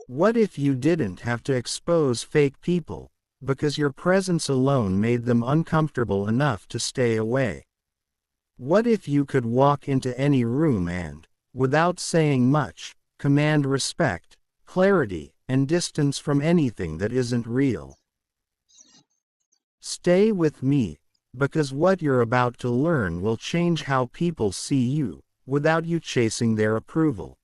What if you didn't have to expose fake people, because your presence alone made them uncomfortable enough to stay away? What if you could walk into any room and, without saying much, command respect, clarity, and distance from anything that isn't real? Stay with me, because what you're about to learn will change how people see you, without you chasing their approval.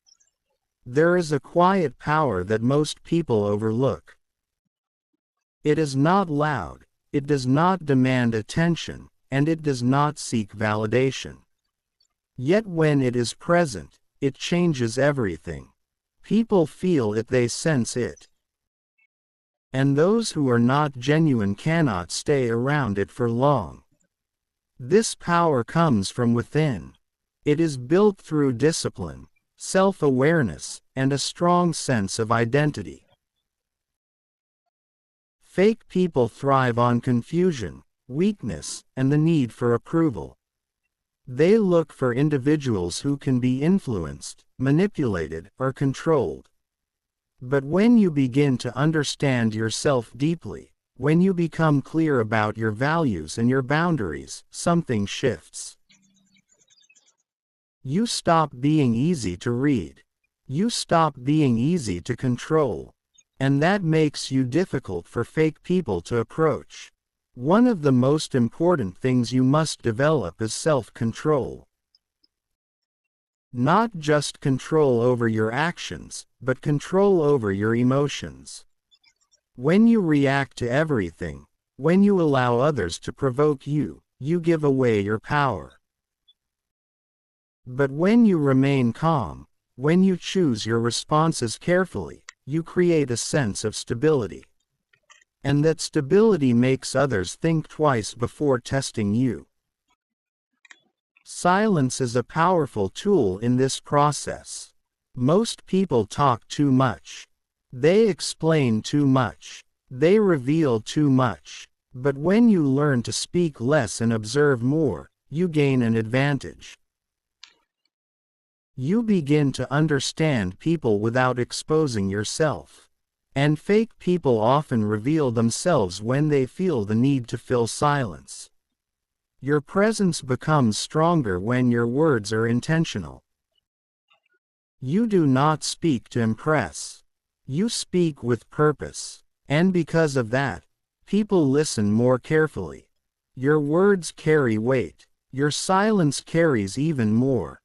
There is a quiet power that most people overlook. It is not loud, it does not demand attention, and it does not seek validation. Yet when it is present, it changes everything. People feel it, they sense it. And those who are not genuine cannot stay around it for long. This power comes from within. It is built through discipline, self-awareness, and a strong sense of identity. Fake people thrive on confusion, weakness, and the need for approval. They look for individuals who can be influenced, manipulated, or controlled. But when you begin to understand yourself deeply, when you become clear about your values and your boundaries, something shifts. You stop being easy to read. You stop being easy to control. And that makes you difficult for fake people to approach. One of the most important things you must develop is self-control. Not just control over your actions, but control over your emotions. When you react to everything, when you allow others to provoke you, you give away your power. But when you remain calm, when you choose your responses carefully, you create a sense of stability. And that stability makes others think twice before testing you. Silence is a powerful tool in this process. Most people talk too much. They explain too much. They reveal too much. But when you learn to speak less and observe more, you gain an advantage. You begin to understand people without exposing yourself. And fake people often reveal themselves when they feel the need to fill silence. Your presence becomes stronger when your words are intentional. You do not speak to impress. You speak with purpose. And because of that, people listen more carefully. Your words carry weight. Your silence carries even more.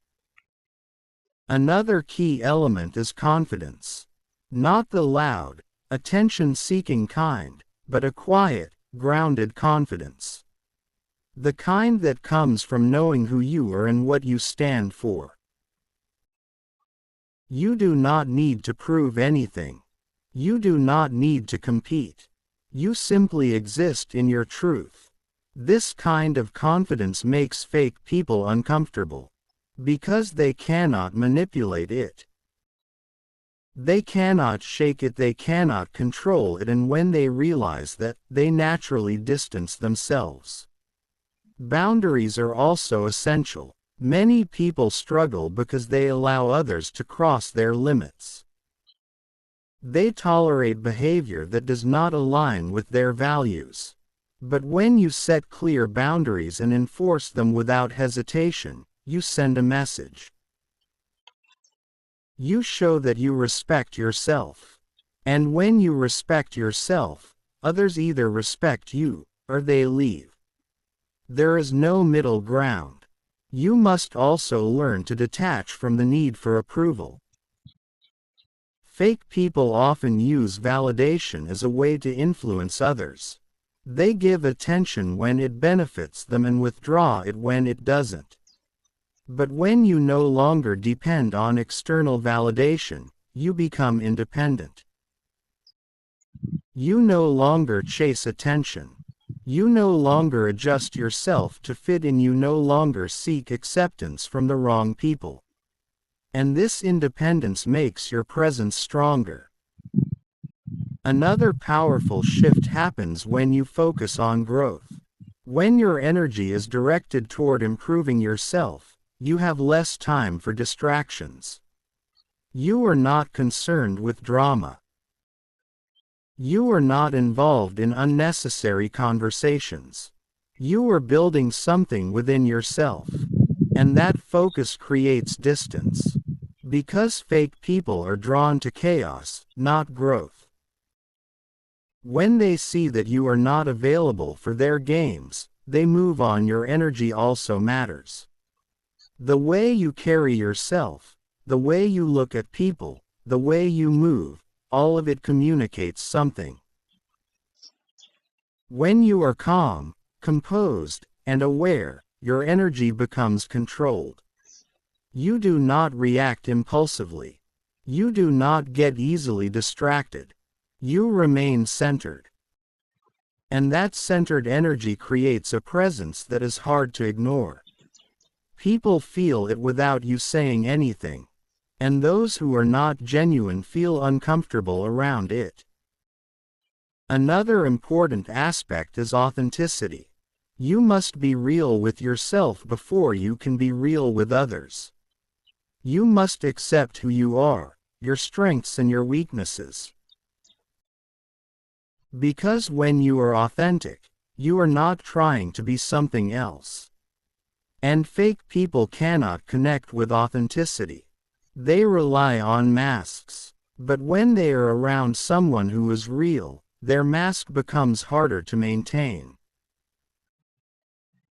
Another key element is confidence. Not the loud, attention-seeking kind, but a quiet, grounded confidence. The kind that comes from knowing who you are and what you stand for. You do not need to prove anything. You do not need to compete. You simply exist in your truth. This kind of confidence makes fake people uncomfortable. Because they cannot manipulate it. They cannot shake it, they cannot control it, and when they realize that, they naturally distance themselves. Boundaries are also essential. Many people struggle because they allow others to cross their limits. They tolerate behavior that does not align with their values. But when you set clear boundaries and enforce them without hesitation, you send a message. You show that you respect yourself. And when you respect yourself, others either respect you, or they leave. There is no middle ground. You must also learn to detach from the need for approval. Fake people often use validation as a way to influence others. They give attention when it benefits them and withdraw it when it doesn't. But when you no longer depend on external validation, you become independent. You no longer chase attention. You no longer adjust yourself to fit in. You no longer seek acceptance from the wrong people. And this independence makes your presence stronger. Another powerful shift happens when you focus on growth. When your energy is directed toward improving yourself, you have less time for distractions. You are not concerned with drama. You are not involved in unnecessary conversations. You are building something within yourself. And that focus creates distance. Because fake people are drawn to chaos, not growth. When they see that you are not available for their games, they move on. Your energy also matters. The way you carry yourself, the way you look at people, the way you move, all of it communicates something. When you are calm, composed, and aware, your energy becomes controlled. You do not react impulsively. You do not get easily distracted. You remain centered. And that centered energy creates a presence that is hard to ignore. People feel it without you saying anything. And those who are not genuine feel uncomfortable around it. Another important aspect is authenticity. You must be real with yourself before you can be real with others. You must accept who you are, your strengths and your weaknesses. Because when you are authentic, you are not trying to be something else. And fake people cannot connect with authenticity. They rely on masks. But when they are around someone who is real, their mask becomes harder to maintain.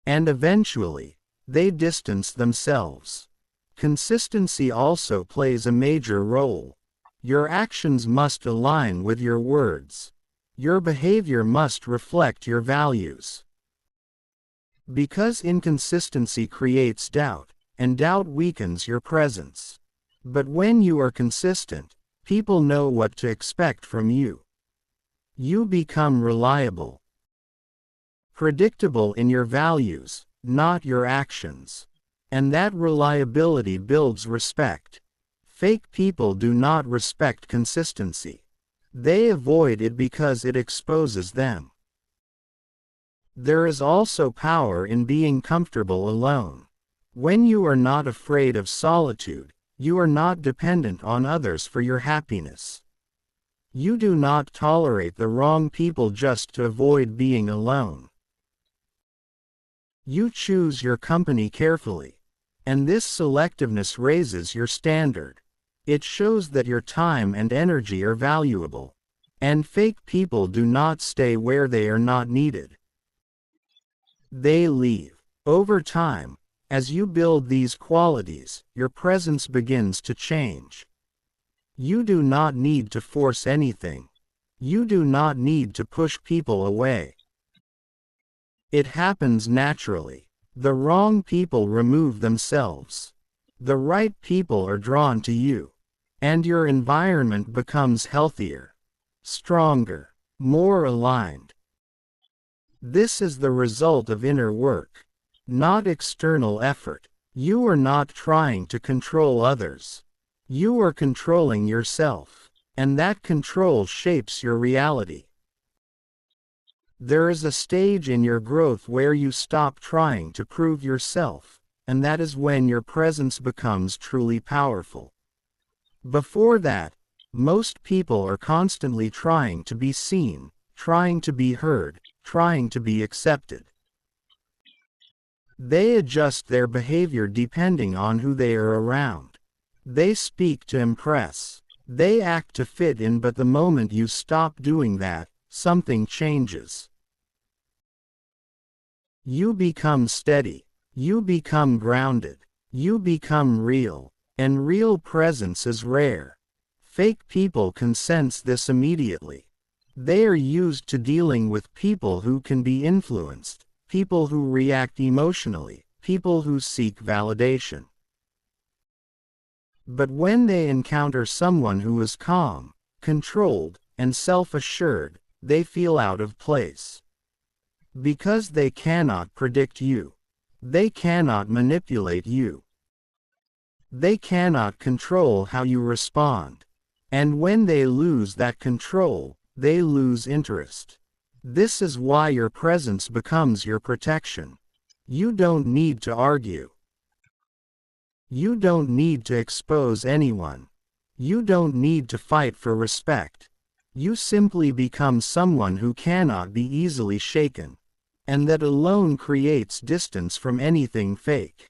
And eventually, they distance themselves. Consistency also plays a major role. Your actions must align with your words. Your behavior must reflect your values. Because inconsistency creates doubt, and doubt weakens your presence. But when you are consistent, people know what to expect from you. You become reliable, predictable in your values, not your actions. And that reliability builds respect. Fake people do not respect consistency. They avoid it because it exposes them. There is also power in being comfortable alone. When you are not afraid of solitude, you are not dependent on others for your happiness. You do not tolerate the wrong people just to avoid being alone. You choose your company carefully. And this selectiveness raises your standard. It shows that your time and energy are valuable. And fake people do not stay where they are not needed. They leave. Over time, as you build these qualities, your presence begins to change. You do not need to force anything. You do not need to push people away. It happens naturally. The wrong people remove themselves. The right people are drawn to you. And your environment becomes healthier, stronger, more aligned. This is the result of inner work, not external effort. You are not trying to control others. You are controlling yourself, and that control shapes your reality. There is a stage in your growth where you stop trying to prove yourself, and that is when your presence becomes truly powerful. Before that, most people are constantly trying to be seen, trying to be heard, trying to be accepted. They adjust their behavior depending on who they are around. They speak to impress. They act to fit in, but the moment you stop doing that, something changes. You become steady. You become grounded. You become real. And real presence is rare. Fake people can sense this immediately. They are used to dealing with people who can be influenced, people who react emotionally, people who seek validation. But when they encounter someone who is calm, controlled, and self-assured, they feel out of place. Because they cannot predict you. They cannot manipulate you. They cannot control how you respond. And when they lose that control, they lose interest. This is why your presence becomes your protection. You don't need to argue. You don't need to expose anyone. You don't need to fight for respect. You simply become someone who cannot be easily shaken. And that alone creates distance from anything fake.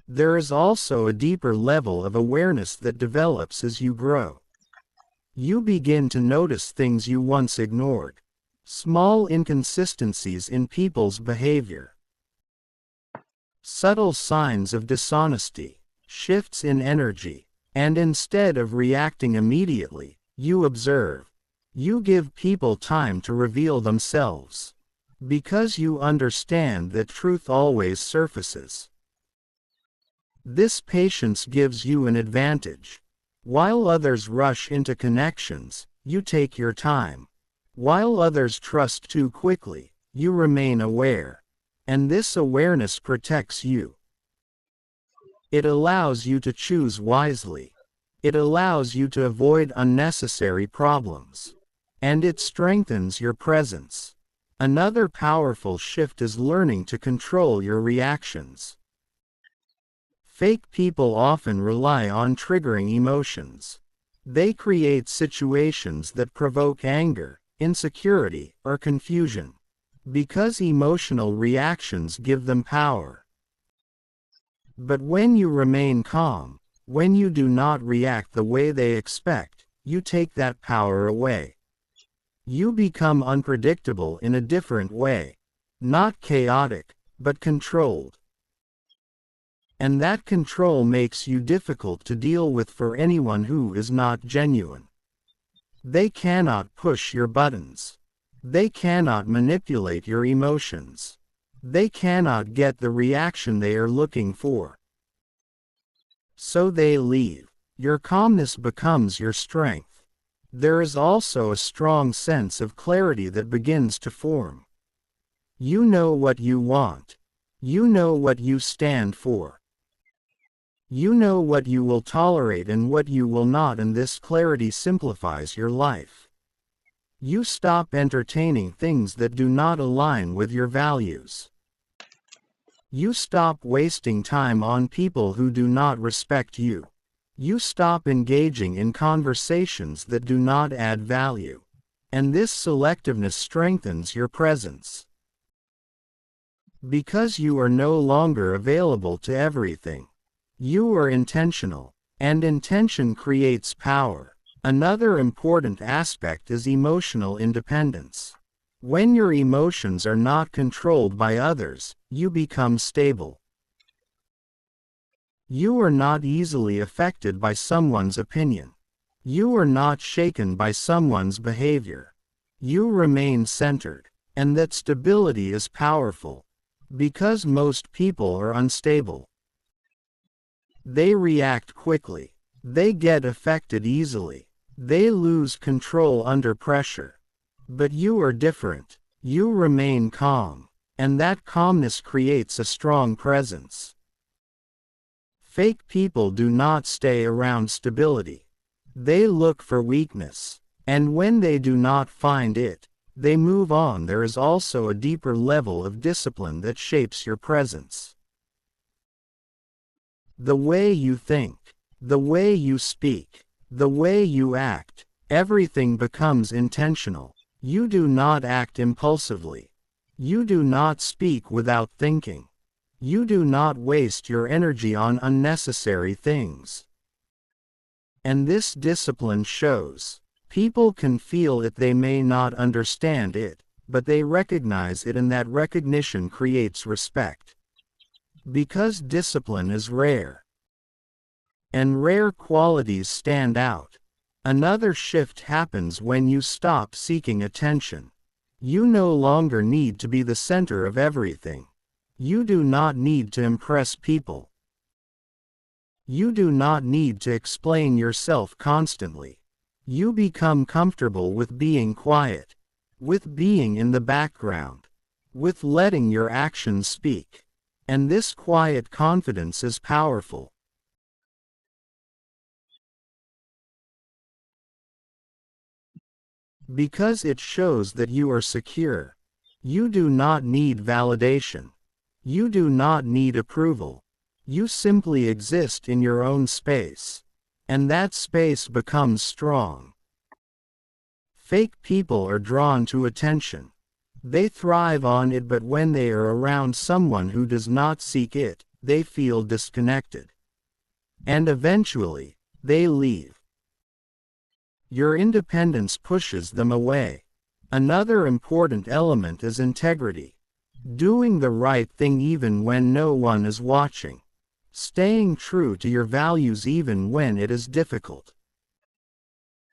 There is also a deeper level of awareness that develops as you grow. You begin to notice things you once ignored. Small inconsistencies in people's behavior. Subtle signs of dishonesty. Shifts in energy. And instead of reacting immediately, you observe. You give people time to reveal themselves. Because you understand that truth always surfaces. This patience gives you an advantage. While others rush into connections, you take your time. While others trust too quickly, you remain aware. And this awareness protects you. It allows you to choose wisely. It allows you to avoid unnecessary problems. And it strengthens your presence. Another powerful shift is learning to control your reactions. Fake people often rely on triggering emotions. They create situations that provoke anger, insecurity, or confusion. Because emotional reactions give them power. But when you remain calm, when you do not react the way they expect, you take that power away. You become unpredictable in a different way. Not chaotic, but controlled. And that control makes you difficult to deal with for anyone who is not genuine. They cannot push your buttons. They cannot manipulate your emotions. They cannot get the reaction they are looking for. So they leave. Your calmness becomes your strength. There is also a strong sense of clarity that begins to form. You know what you want. You know what you stand for. You know what you will tolerate and what you will not, and this clarity simplifies your life. You stop entertaining things that do not align with your values. You stop wasting time on people who do not respect you. You stop engaging in conversations that do not add value. And this selectiveness strengthens your presence. Because you are no longer available to everything. You are intentional, and intention creates power. Another important aspect is emotional independence. When your emotions are not controlled by others, you become stable. You are not easily affected by someone's opinion. You are not shaken by someone's behavior. You remain centered, and that stability is powerful. Because most people are unstable. They react quickly. They get affected easily. They lose control under pressure. But you are different. You remain calm. And that calmness creates a strong presence. Fake people do not stay around stability. They look for weakness. And when they do not find it, they move on. There is also a deeper level of discipline that shapes your presence. The way you think, the way you speak, the way you act, everything becomes intentional. You do not act impulsively. You do not speak without thinking. You do not waste your energy on unnecessary things. And this discipline shows. People can feel it, they may not understand it, but they recognize it, and that recognition creates respect. Because discipline is rare. And rare qualities stand out. Another shift happens when you stop seeking attention. You no longer need to be the center of everything. You do not need to impress people. You do not need to explain yourself constantly. You become comfortable with being quiet, with being in the background, with letting your actions speak. And this quiet confidence is powerful. Because it shows that you are secure. You do not need validation. You do not need approval. You simply exist in your own space. and that space becomes strong. Fake people are drawn to attention. They thrive on it, but when they are around someone who does not seek it, they feel disconnected. And eventually, they leave. Your independence pushes them away. Another important element is integrity. Doing the right thing even when no one is watching. Staying true to your values even when it is difficult.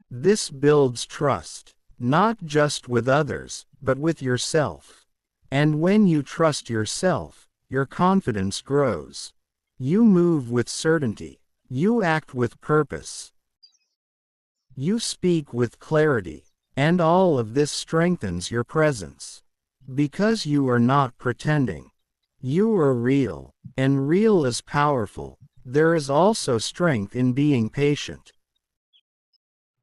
This builds trust, not just with others, but with yourself. And when you trust yourself, your confidence grows. You move with certainty. You act with purpose. You speak with clarity. And all of this strengthens your presence. Because you are not pretending. You are real, and real is powerful. There is also strength in being patient.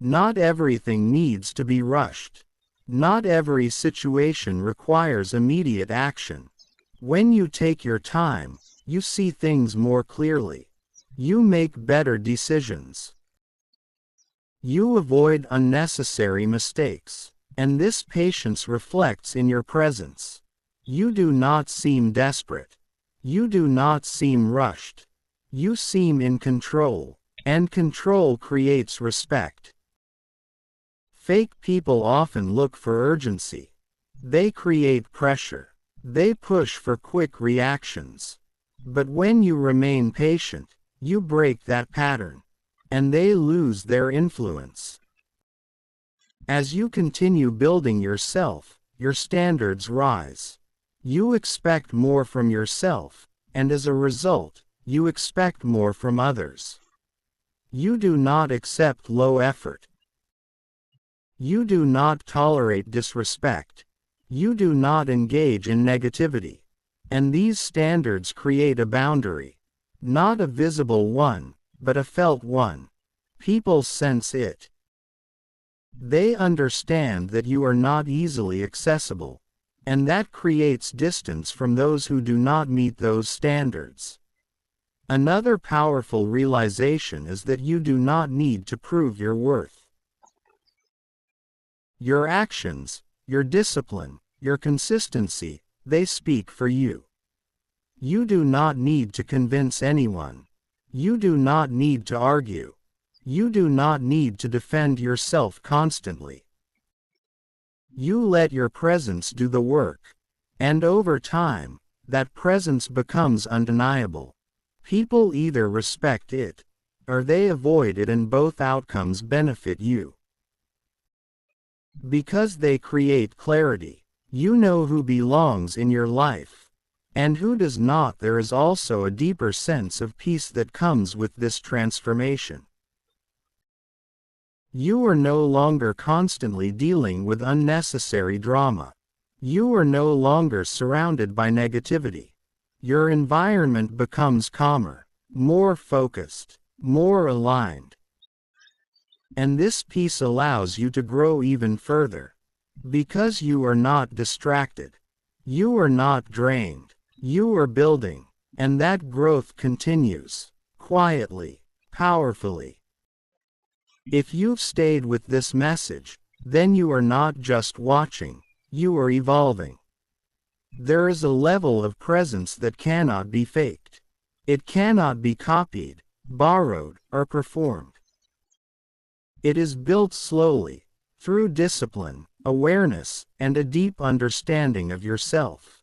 Not everything needs to be rushed. Not every situation requires immediate action. When you take your time, you see things more clearly. You make better decisions. You avoid unnecessary mistakes. And this patience reflects in your presence. You do not seem desperate. You do not seem rushed. You seem in control, and control creates respect. Fake people often look for urgency. They create pressure. They push for quick reactions. But when you remain patient, you break that pattern, and they lose their influence. As you continue building yourself, your standards rise. You expect more from yourself, and as a result, you expect more from others. You do not accept low effort. You do not tolerate disrespect. You do not engage in negativity. And these standards create a boundary. Not a visible one, but a felt one. People sense it. They understand that you are not easily accessible, and that creates distance from those who do not meet those standards. Another powerful realization is that you do not need to prove your worth. Your actions, your discipline, your consistency, they speak for you. You do not need to convince anyone. You do not need to argue. You do not need to defend yourself constantly. You let your presence do the work. And over time, that presence becomes undeniable. People either respect it, or they avoid it, and both outcomes benefit you. Because they create clarity. You know who belongs in your life. And who does not. There is also a deeper sense of peace that comes with this transformation. You are no longer constantly dealing with unnecessary drama. You are no longer surrounded by negativity. Your environment becomes calmer, more focused, more aligned. And this peace allows you to grow even further. Because you are not distracted. You are not drained. You are building, and that growth continues, quietly, powerfully. If you've stayed with this message, then you are not just watching, you are evolving. There is a level of presence that cannot be faked. It cannot be copied, borrowed, or performed. It is built slowly, through discipline, awareness, and a deep understanding of yourself.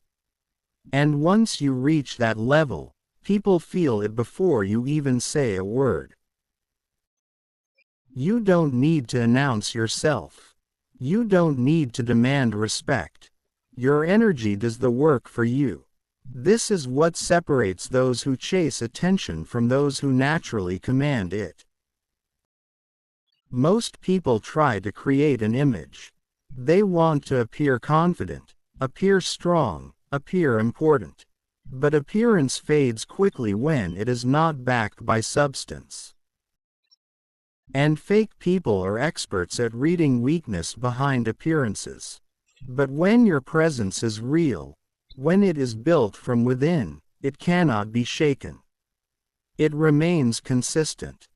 And once you reach that level, people feel it before you even say a word. You don't need to announce yourself. You don't need to demand respect. Your energy does the work for you. This is what separates those who chase attention from those who naturally command it. Most people try to create an image. They want to appear confident, appear strong, appear important. But appearance fades quickly when it is not backed by substance. And fake people are experts at reading weakness behind appearances. But when your presence is real, when it is built from within, it cannot be shaken. It remains consistent.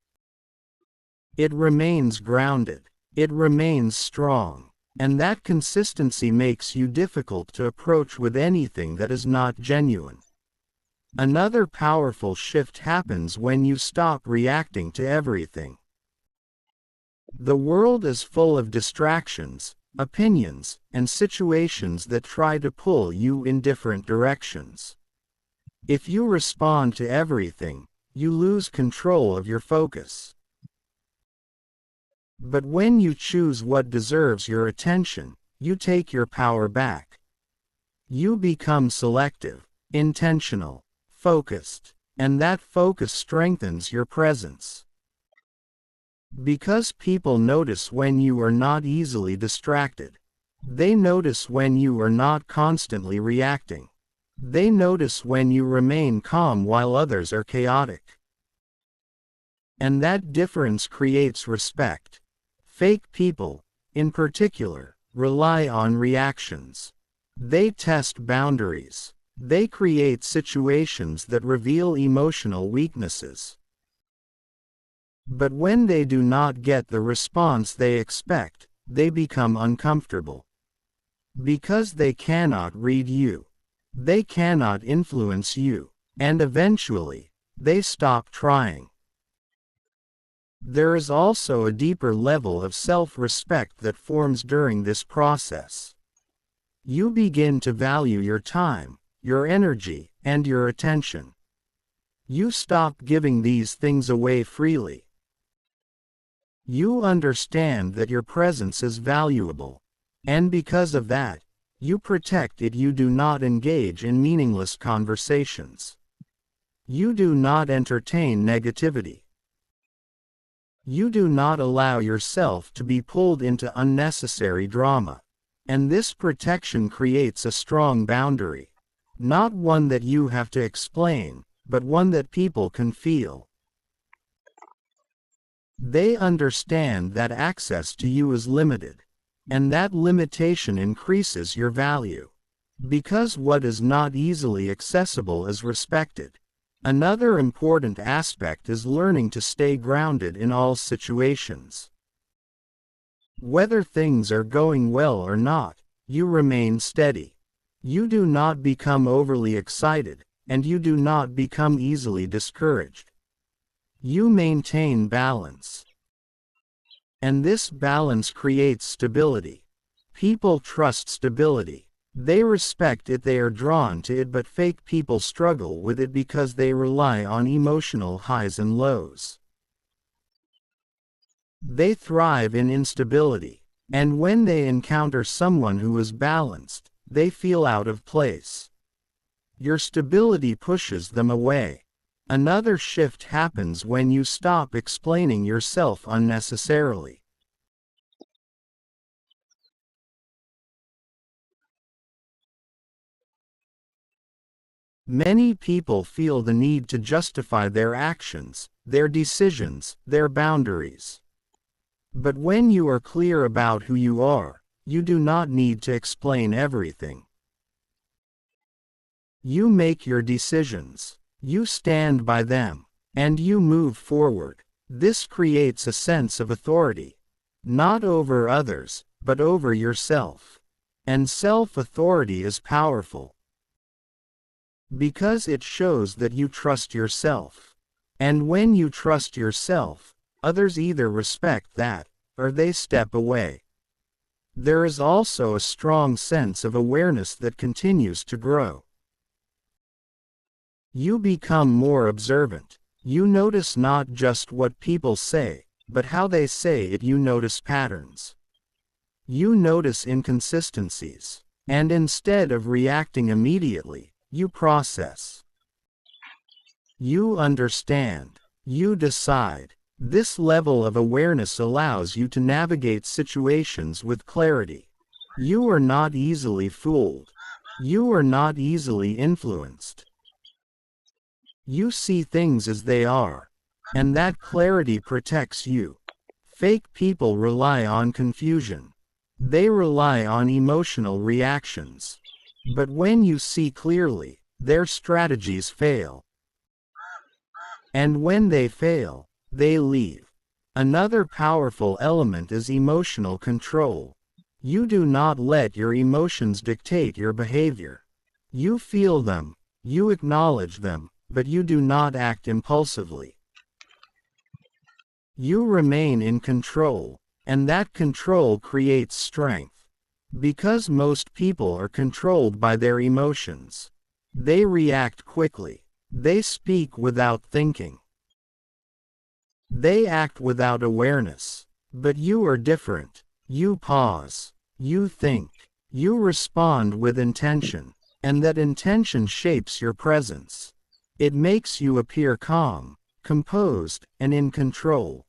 It remains grounded. It remains strong. And that consistency makes you difficult to approach with anything that is not genuine. Another powerful shift happens when you stop reacting to everything. The world is full of distractions, opinions, and situations that try to pull you in different directions. If you respond to everything, you lose control of your focus. But when you choose what deserves your attention, you take your power back. You become selective, intentional, focused, and that focus strengthens your presence. Because people notice when you are not easily distracted. They notice when you are not constantly reacting. They notice when you remain calm while others are chaotic. And that difference creates respect. Fake people, in particular, rely on reactions. They test boundaries. They create situations that reveal emotional weaknesses. But when they do not get the response they expect, they become uncomfortable. Because they cannot read you. They cannot influence you. And eventually, they stop trying. There is also a deeper level of self-respect that forms during this process. You begin to value your time, your energy, and your attention. You stop giving these things away freely. You understand that your presence is valuable. And because of that, you protect it. You do not engage in meaningless conversations. You do not entertain negativity. You do not allow yourself to be pulled into unnecessary drama. And this protection creates a strong boundary. Not one that you have to explain, but one that people can feel. They understand that access to you is limited. And that limitation increases your value. Because what is not easily accessible is respected. Another important aspect is learning to stay grounded in all situations. Whether things are going well or not, you remain steady. You do not become overly excited, and you do not become easily discouraged. You maintain balance. And this balance creates stability. People trust stability. They respect it. They are drawn to it, but fake people struggle with it because they rely on emotional highs and lows. They thrive in instability. And when they encounter someone who is balanced, they feel out of place. Your stability pushes them away. Another shift happens when you stop explaining yourself unnecessarily. Many people feel the need to justify their actions, their decisions, their boundaries. But when you are clear about who you are, you do not need to explain everything. You make your decisions. You stand by them. And you move forward. This creates a sense of authority. Not over others, but over yourself. And self-authority is powerful. Because it shows that you trust yourself. And when you trust yourself, others either respect that, or they step away. There is also a strong sense of awareness that continues to grow. You become more observant. You notice not just what people say, but how they say it. You notice patterns. You notice inconsistencies. And instead of reacting immediately, you process. You understand. You decide. This level of awareness allows you to navigate situations with clarity. You are not easily fooled. You are not easily influenced. You see things as they are. And that clarity protects you. Fake people rely on confusion. They rely on emotional reactions. But when you see clearly, their strategies fail. And when they fail, they leave. Another powerful element is emotional control. You do not let your emotions dictate your behavior. You feel them, you acknowledge them, but you do not act impulsively. You remain in control, and that control creates strength. Because most people are controlled by their emotions. They react quickly. They speak without thinking. They act without awareness. But you are different. You pause. You think. You respond with intention. And that intention shapes your presence. It makes you appear calm, composed, and in control.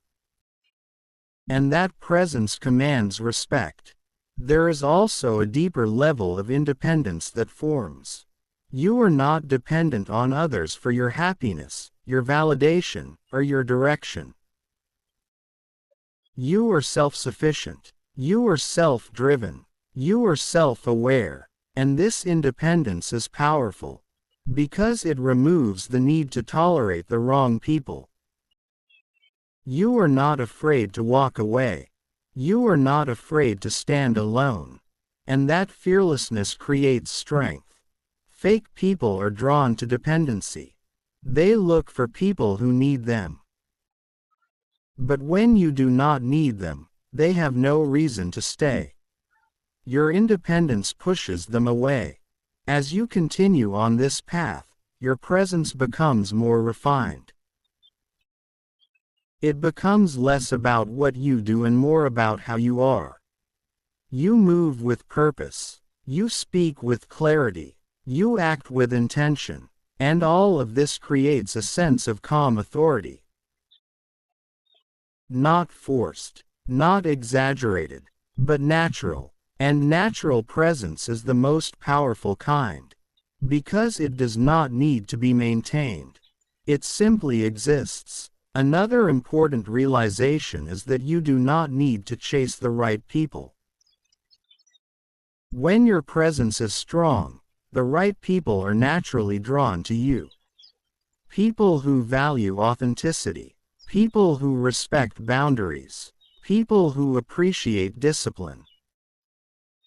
And that presence commands respect. There is also a deeper level of independence that forms. You are not dependent on others for your happiness, your validation, or your direction. You are self-sufficient. You are self-driven. You are self-aware. And this independence is powerful, because it removes the need to tolerate the wrong people. You are not afraid to walk away. You are not afraid to stand alone. And that fearlessness creates strength. Fake people are drawn to dependency. They look for people who need them. But when you do not need them, they have no reason to stay. Your independence pushes them away. As you continue on this path, your presence becomes more refined. It becomes less about what you do and more about how you are. You move with purpose. You speak with clarity. You act with intention. And all of this creates a sense of calm authority. Not forced, not exaggerated, but natural. And natural presence is the most powerful kind. Because it does not need to be maintained. It simply exists. Another important realization is that you do not need to chase the right people. When your presence is strong, the right people are naturally drawn to you. People who value authenticity. People who respect boundaries. People who appreciate discipline.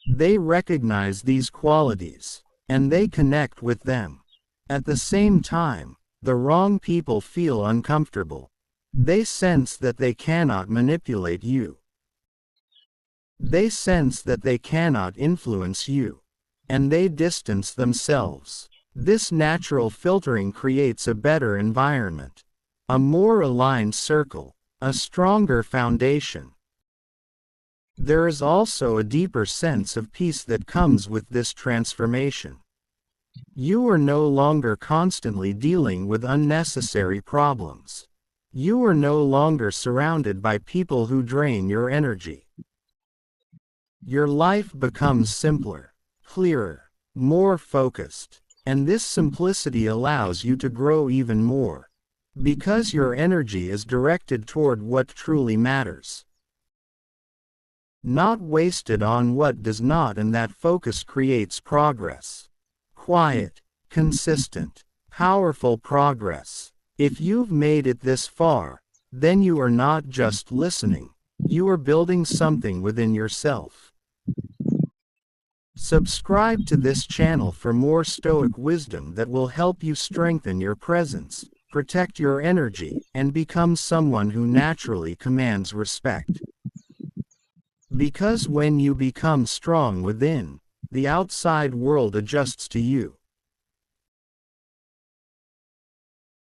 They recognize these qualities, and they connect with them. At the same time, the wrong people feel uncomfortable. They sense that they cannot manipulate you. They sense that they cannot influence you. And they distance themselves. This natural filtering creates a better environment. A more aligned circle. A stronger foundation. There is also a deeper sense of peace that comes with this transformation. You are no longer constantly dealing with unnecessary problems. You are no longer surrounded by people who drain your energy. Your life becomes simpler, clearer, more focused, and this simplicity allows you to grow even more, because your energy is directed toward what truly matters. Not wasted on what does not, and that focus creates progress. Quiet, consistent, powerful progress. If you've made it this far, then you are not just listening, you are building something within yourself. Subscribe to this channel for more Stoic wisdom that will help you strengthen your presence, protect your energy, and become someone who naturally commands respect. Because when you become strong within, the outside world adjusts to you.